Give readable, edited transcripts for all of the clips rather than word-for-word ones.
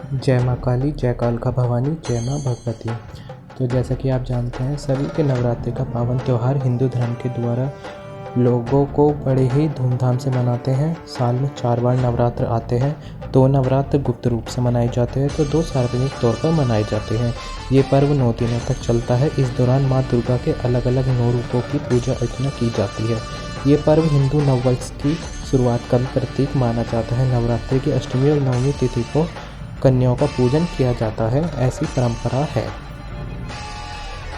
जय माँ काली, जय कालका भवानी, जय माँ भगवती। तो जैसा कि आप जानते हैं, सभी के नवरात्रि का पावन त्यौहार हिंदू धर्म के द्वारा लोगों को बड़े ही धूमधाम से मनाते हैं। साल में 4 बार नवरात्र आते हैं। 2 नवरात्र गुप्त रूप से मनाए जाते हैं तो 2 सार्वजनिक तौर पर मनाए जाते हैं। ये पर्व 9 दिनों तक चलता है। इस दौरान माँ दुर्गा के अलग अलग 9 रूपों की पूजा अर्चना की जाती है। ये पर्व हिंदू नववर्ष की शुरुआत का भी प्रतीक माना जाता है। नवरात्रि की अष्टमी और नवमी तिथि को कन्याओं का पूजन किया जाता है, ऐसी परंपरा है।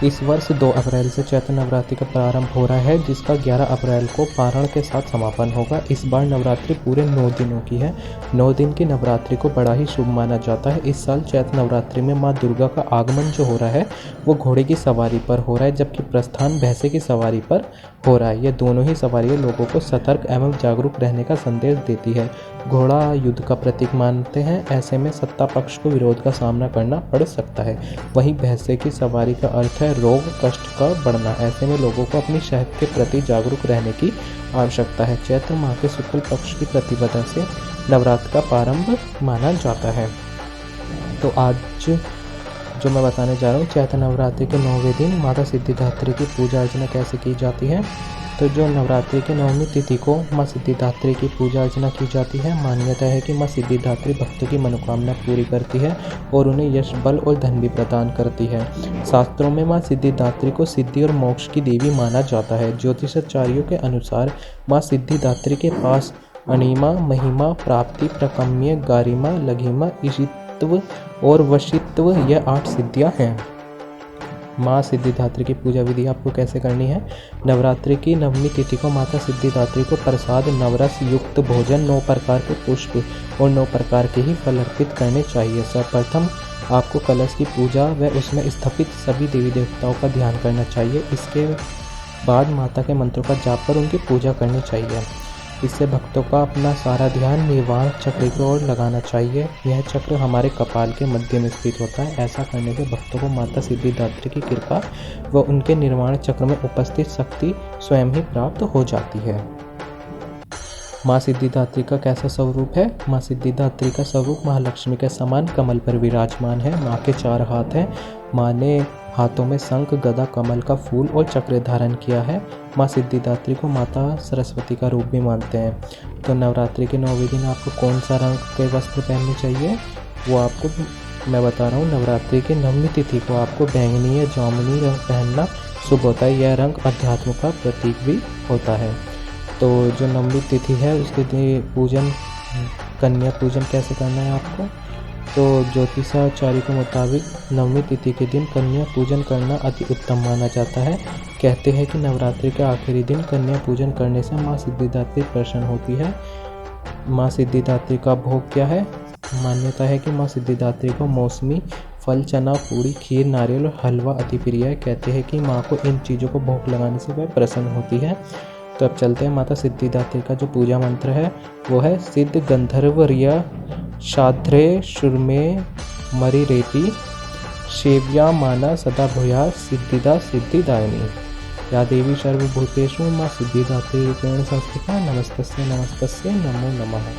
इस वर्ष 2 अप्रैल से चैत्र नवरात्रि का प्रारंभ हो रहा है, जिसका 11 अप्रैल को पारण के साथ समापन होगा। इस बार नवरात्रि पूरे 9 दिनों की है। 9 दिन की नवरात्रि को बड़ा ही शुभ माना जाता है। इस साल चैत्र नवरात्रि में माँ दुर्गा का आगमन जो हो रहा है वो घोड़े की सवारी पर हो रहा है, जबकि प्रस्थान भैंसे की सवारी पर हो रहा है। ये दोनों ही सवारियाँ लोगों को सतर्क एवं जागरूक रहने का संदेश देती है। घोड़ा युद्ध का प्रतीक मानते हैं, ऐसे में सत्ता पक्ष को विरोध का सामना करना पड़ सकता है। वहीं भैंसे की सवारी का अर्थ है रोग कष्ट का बढ़ना। ऐसे में लोगों को अपनी सेहत के प्रति जागरूक रहने की आवश्यकता है। चैत्र माह के शुक्ल पक्ष की प्रतिपदा से नवरात्र का प्रारंभ माना जाता है। तो आज जो मैं बताने जा रहा हूँ, चैत्र नवरात्रि के 9वें दिन माता सिद्धिदात्री की पूजा अर्चना कैसे की जाती है। तो जो नवरात्रि की 9वीं तिथि को माँ सिद्धिदात्री की पूजा अर्चना की जाती है। मान्यता है कि माँ सिद्धिदात्री भक्तों की मनोकामना पूरी करती है और उन्हें यश, बल और धन भी प्रदान करती है। शास्त्रों में माँ सिद्धिदात्री को सिद्धि और मोक्ष की देवी माना जाता है। ज्योतिषाचार्यों के अनुसार माँ सिद्धिदात्री के पास अणिमा, महिमा, प्राप्ति, प्रकम्य, गारिमा, लघिमा, ईशित्व और वशित्व, यह 8 सिद्धियाँ हैं। माँ सिद्धिदात्री की पूजा विधि आपको कैसे करनी है। नवरात्रि की 9वीं तिथि को माता सिद्धिदात्री को प्रसाद, नवरस युक्त भोजन, 9 प्रकार के पुष्प और 9 प्रकार के ही फल अर्पित करने चाहिए। सर्वप्रथम आपको कलश की पूजा व उसमें स्थापित सभी देवी देवताओं का ध्यान करना चाहिए। इसके बाद माता के मंत्रों का जाप कर उनकी पूजा करनी चाहिए। इससे भक्तों का अपना सारा ध्यान निर्वाण चक्र की ओर लगाना चाहिए। यह चक्र हमारे कपाल के मध्य में स्थित होता है। ऐसा करने से भक्तों को माता सिद्धिदात्री की कृपा व उनके निर्वाण चक्र में उपस्थित शक्ति स्वयं ही प्राप्त हो जाती है। माँ सिद्धिदात्री का कैसा स्वरूप है। माँ सिद्धिदात्री का स्वरूप महालक्ष्मी के समान कमल पर विराजमान है। माँ के 4 हाथ हैं। माँ ने हाथों में शंख, गदा, कमल का फूल और चक्र धारण किया है। माँ सिद्धिदात्री को माता सरस्वती का रूप भी मानते हैं। तो नवरात्रि के 9वें दिन आपको कौन सा रंग के वस्त्र पहनने चाहिए वो आपको मैं बता रहा हूँ। नवरात्रि की 9वीं तिथि को आपको बैंगनी या जामुनी रंग पहनना शुभ होता है। यह रंग अध्यात्म का प्रतीक भी होता है। तो जो 9वीं तिथि है उसके पूजन, कन्या पूजन कैसे करना है आपको। तो ज्योतिषाचार्य के मुताबिक 9वीं तिथि के दिन कन्या पूजन करना अति उत्तम माना जाता है। कहते हैं कि नवरात्रि के आखिरी दिन कन्या पूजन करने से माँ सिद्धिदात्री प्रसन्न होती है। माँ सिद्धिदात्री का भोग क्या है। मान्यता है कि माँ सिद्धिदात्री को मौसमी फल, चना, पूड़ी, खीर, नारियल और हलवा अति प्रिय है। कहते हैं कि माँ को इन चीज़ों को भोग लगाने से वह प्रसन्न होती है। तो अब चलते हैं, माता सिद्धिदात्री का जो पूजा मंत्र है वो है सिद्ध गंधर्व रिया शाद्रे शुरमे मरी रेपी शेव्या माना सदा भूया सिद्धिदा सिद्धिदायिनी। या देवी सर्वभूतेषु माँ सिद्धिदात्री रूपेण संस्थिता। नमस्तस्यै नमस्तस्यै नमो नमः।